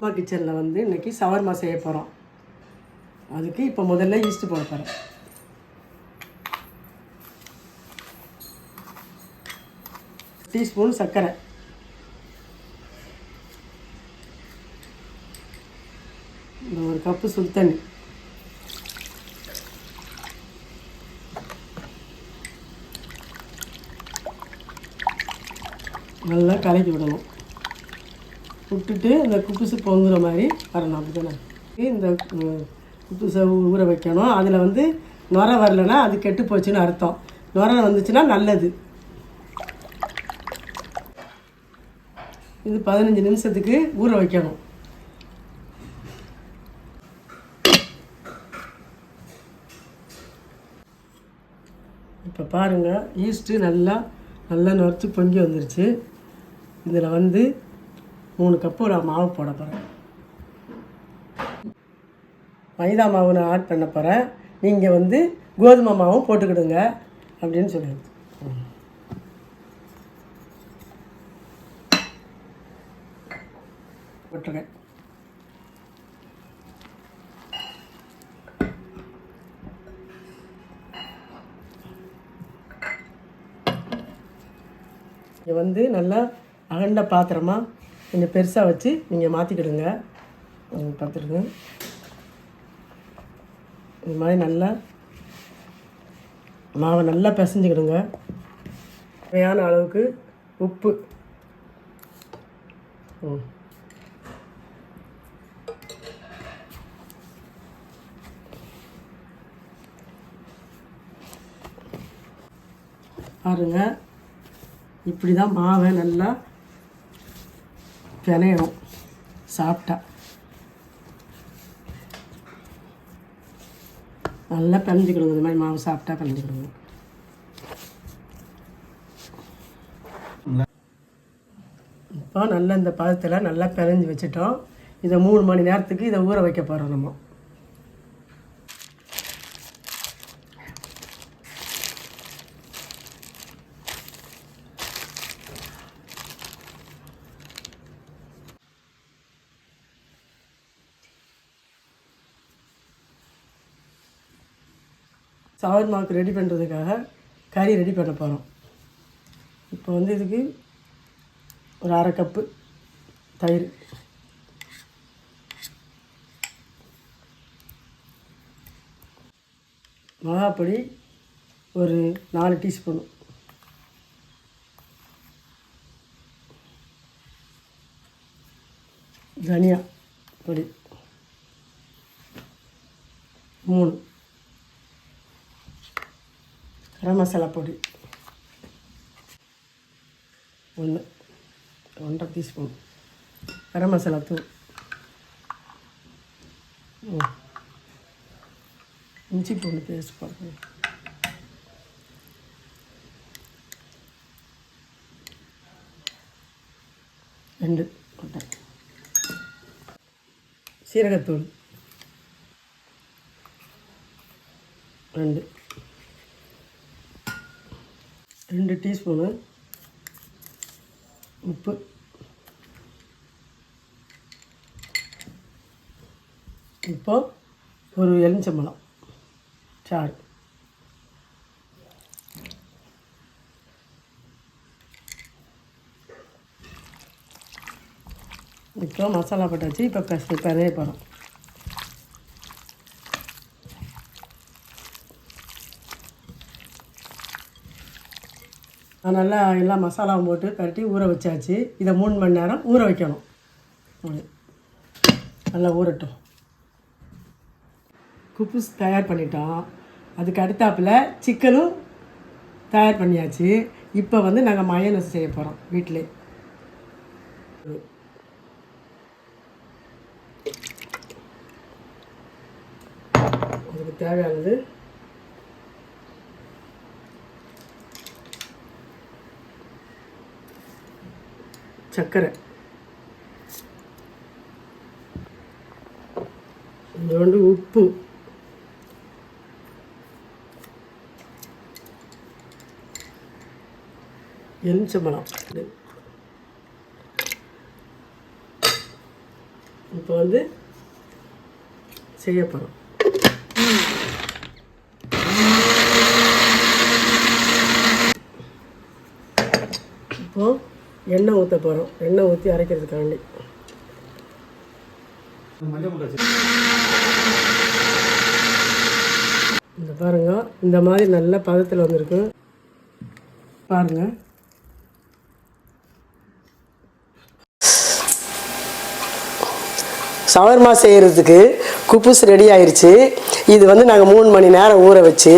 அம்மா கிச்சனில் வந்து இன்றைக்கி ஷவர்மா செய்ய போகிறோம். அதுக்கு இப்போ முதல்ல ஈஸ்ட்டு போட போகிறேன். டீஸ்பூன் சர்க்கரை, ஒரு கப்பு சுடு தண்ணி, நல்லா கலக்கி விடணும். விட்டுட்டு இந்த குப்புசு பொங்குற மாதிரி வரணும். அப்படி தானே இந்த குப்புசை ஊற வைக்கணும். அதில் வந்து நுரை வரலைன்னா அது கெட்டு போச்சுன்னு அர்த்தம். நுரை வந்துச்சுன்னா நல்லது. இது 15 நிமிஷத்துக்கு ஊற வைக்கணும். இப்போ பாருங்கள், ஈஸ்ட்டு நல்லா நுரைச்சி பொங்கி வந்துருச்சு. இதில் வந்து 3 கப்பு நான் மாவு போட போகிறேன். மைதா மாவு நான் ஆட் பண்ண போகிறேன். நீங்கள் வந்து கோதுமை மாவும் போட்டுக்கிடுங்க அப்படின்னு சொல்லிடுது. போட்டுருக்கேன். இங்கே வந்து நல்லா அகண்ட பாத்திரமாக கொஞ்சம் பெருசாக வச்சு நீங்கள் மாற்றிக்கிடுங்க. பார்த்துடுங்க. இது மாதிரி நல்லா மாவை நல்லா பிசைஞ்சிக்கிடுங்க. தேவையான அளவுக்கு உப்பு, பாருங்க. இப்படி தான் மாவை நல்லா பிணையணும். சாப்பிட்டா நல்லா பிணைஞ்சிக்கணும். இந்த மாதிரி மாவு சாப்பிட்டா பிணைஞ்சிக்கணும். இப்போ நல்லா இந்த பதத்தில் நல்லா பிணைஞ்சி வச்சுட்டோம். இதை 3 மணி நேரத்துக்கு இதை ஊற வைக்க போகிறோம். நம்ம ஷவர்மாவுக்கு ரெடி பண்ணுறதுக்காக கறி ரெடி பண்ண போகிறோம். இப்போ வந்து இதுக்கு ஒரு 1/2 கப்பு தயிர், மிளகாப்பொடி ஒரு 4 டீஸ்பூன், தனியா பொடி 3, கரம் மசாலா பொடி 1.5 டீஸ்பூன், கரம் மசாலா தூள், இஞ்சி பூண்டு பேஸ்ட் போடுறேன், ரெண்டு போட்டேன், சீரகத்தூள் 2 டீஸ்பூனு, உப்பு, இப்போ ஒரு எலுமிச்சம்பழம் சாறு, இப்போ மசாலா போட்டாச்சு. இப்போ பிணைய போகிறோம். நல்லா எல்லா மசாலாவும் போட்டு பரட்டி ஊற வச்சாச்சு. இதை 3 மணி நேரம் ஊற வைக்கணும். நல்லா ஊறட்டும். குப்புஸ் தயார் பண்ணிட்டோம். அதுக்கு அடுத்தாப்பில் சிக்கனும் தயார் பண்ணியாச்சு. இப்போ வந்து நாங்கள் மயோனஸ் செய்ய போகிறோம் வீட்டிலே. அதுக்கு தேவையானது சர்க்கரை, கொஞ்சோண்டு உப்பு, எலுமிச்சம்பழம், இப்போ வந்து செய்ய போகிறோம். இப்போது எண்ணெய் ஊற்ற போகிறோம். எண்ணெய் ஊற்றி அரைக்கிறதுக்காண்டி இந்த பாருங்க, இந்த மாதிரி நல்ல பதத்தில் வந்திருக்கு பாருங்கள். ஷவர்மா செய்கிறதுக்கு குப்பூஸ் ரெடி ஆயிடுச்சு. இது வந்து நாங்கள் 3 மணி நேரம் ஊற வச்சு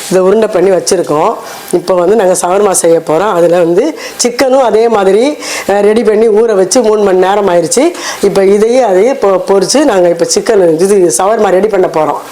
இதை உருண்டை பண்ணி வச்சுருக்கோம். இப்போ வந்து நாங்கள் ஷவர்மா செய்ய போகிறோம். அதில் வந்து சிக்கனும் அதே மாதிரி ரெடி பண்ணி ஊற வச்சு 3 மணி நேரம் ஆயிடுச்சு. இப்போ அதையே இப்போ பொரித்து நாங்கள் இப்போ சிக்கன் இது ஷவர்மா ரெடி பண்ண போகிறோம்.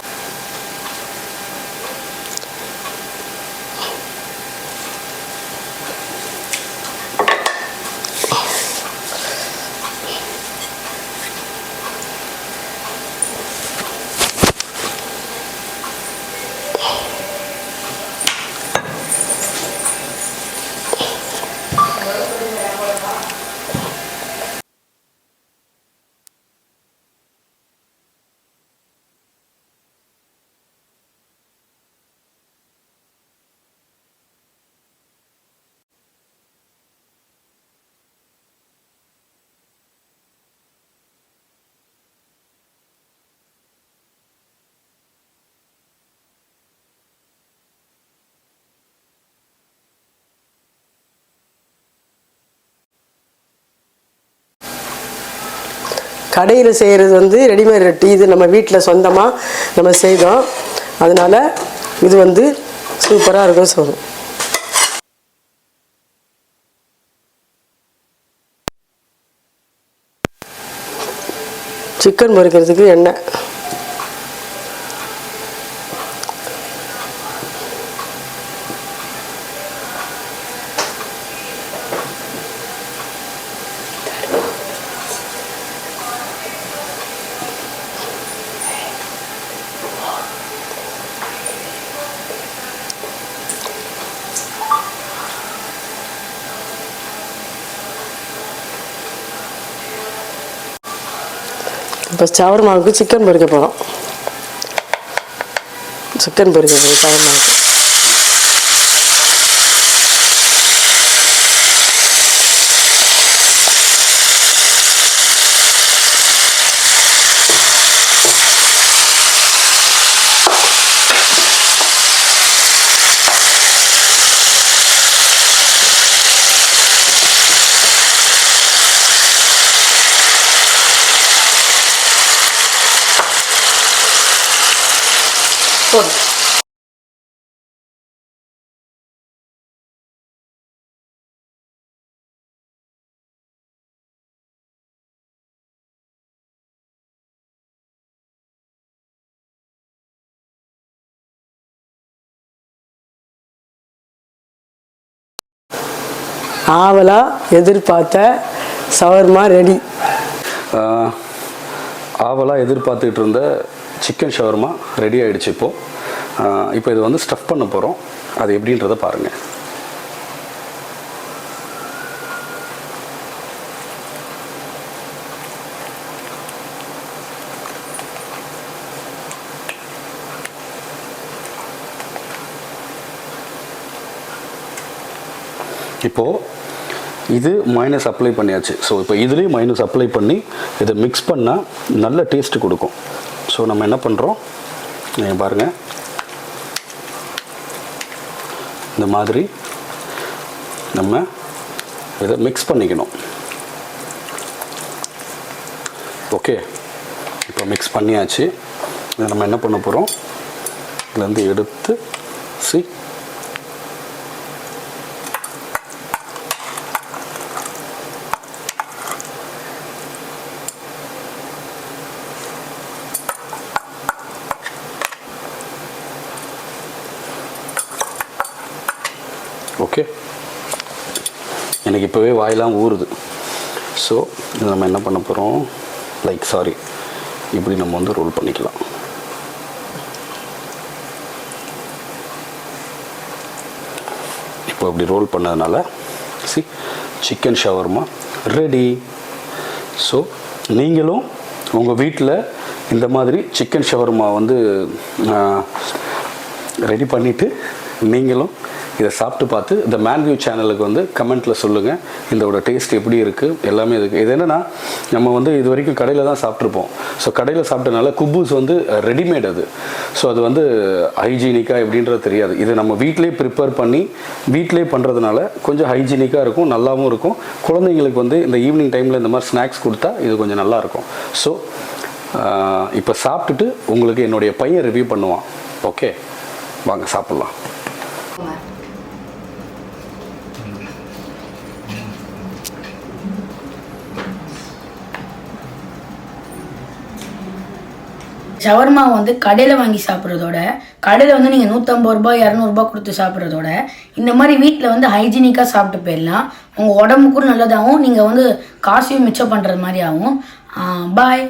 கடையில் செய்கிறது வந்து ரெடிமேட் ரொட்டி. இது நம்ம வீட்டில் சொந்தமாக நம்ம செய்தோம். அதனால் இது வந்து சூப்பராக இருக்கும் சொல்லுவோம். சிக்கன் பொரிக்கிறதுக்கு எண்ணெய், இப்போ ஷவர்மாவுக்கு சிக்கன் பொரிக்க போகிறோம். சிக்கன் பொரிக்க போகிறோம் ஷவர்மாவுக்கு. ஆவலாக எதிர்பார்த்த ஷவர்மா ரெடி. ஆவலாக எதிர்பார்த்துக்கிட்டு இருந்த சிக்கன் ஷவர்மா ரெடி ஆகிடுச்சு. இப்போ இது வந்து ஸ்டஃப் பண்ண போகிறோம். அது எப்படின்றத பாருங்கள். இப்போது இது மைனஸ் அப்ளை பண்ணியாச்சு. ஸோ இப்போ இதுலேயும் மைனஸ் அப்ளை பண்ணி இதை மிக்ஸ் பண்ணால் நல்ல டேஸ்ட்டு கொடுக்கும். ஸோ நம்ம என்ன பண்ணுறோம், நீங்கள் பாருங்கள், இந்த மாதிரி நம்ம இதை மிக்ஸ் பண்ணிக்கணும். ஓகே, இப்போ மிக்ஸ் பண்ணியாச்சு. இதை நம்ம என்ன பண்ண போகிறோம், இதுலேருந்து எடுத்து ஓகே, எனக்கு இப்போவே வாயெல்லாம் ஊறுது. ஸோ இது நம்ம என்ன பண்ண போகிறோம், இப்படி நம்ம வந்து ரோல் பண்ணிக்கலாம். இப்போ இப்படி ரோல் பண்ணதுனால சிக்கன் ஷவர்மா ரெடி. ஸோ நீங்களும் உங்கள் வீட்டில் இந்த மாதிரி சிக்கன் ஷவர்மா வந்து ரெடி பண்ணிவிட்டு நீங்களும் இதை சாப்பிட்டு பார்த்து இந்த மேன்வியூ சேனலுக்கு வந்து கமெண்ட்டில் சொல்லுங்கள் இதோட டேஸ்ட் எப்படி இருக்குது எல்லாமே இருக்குது. இது என்னென்னா நம்ம வந்து இது வரைக்கும் கடையில் தான் சாப்பிட்ருப்போம். ஸோ கடையில் சாப்பிட்டனால குப்பூஸ் வந்து ரெடிமேட் அது. ஸோ அது வந்து ஹைஜீனிக்காக எப்படின்றது தெரியாது. இது நம்ம வீட்டிலே ப்ரிப்பேர் பண்ணி வீட்டிலே பண்ணுறதுனால கொஞ்சம் ஹைஜீனிக்காக இருக்கும், நல்லாவும் இருக்கும். குழந்தைங்களுக்கு வந்து இந்த ஈவினிங் டைமில் இந்த மாதிரி ஸ்நாக்ஸ் கொடுத்தா இது கொஞ்சம் நல்லாயிருக்கும். ஸோ இப்போ சாப்பிட்டுட்டு உங்களுக்கு என்னுடைய பையன் ரிவ்யூ பண்ணுவான். ஓகே, வாங்க சாப்பிட்லாம். ஷவர்மா வந்து கடையில் வாங்கி சாப்பிட்றதோட, கடையில் வந்து நீங்கள் 150 ரூபாய் 200 ரூபாய் கொடுத்து சாப்பிட்றதோட இந்த மாதிரி வீட்டில் வந்து ஹைஜீனிக்காக சாப்பிட்டு போயிடலாம். உங்கள் உடம்புக்கும் நல்லதாகவும் நீங்கள் வந்து காசையும் மிச்சம் பண்ணுறது மாதிரி ஆகும். பாய்.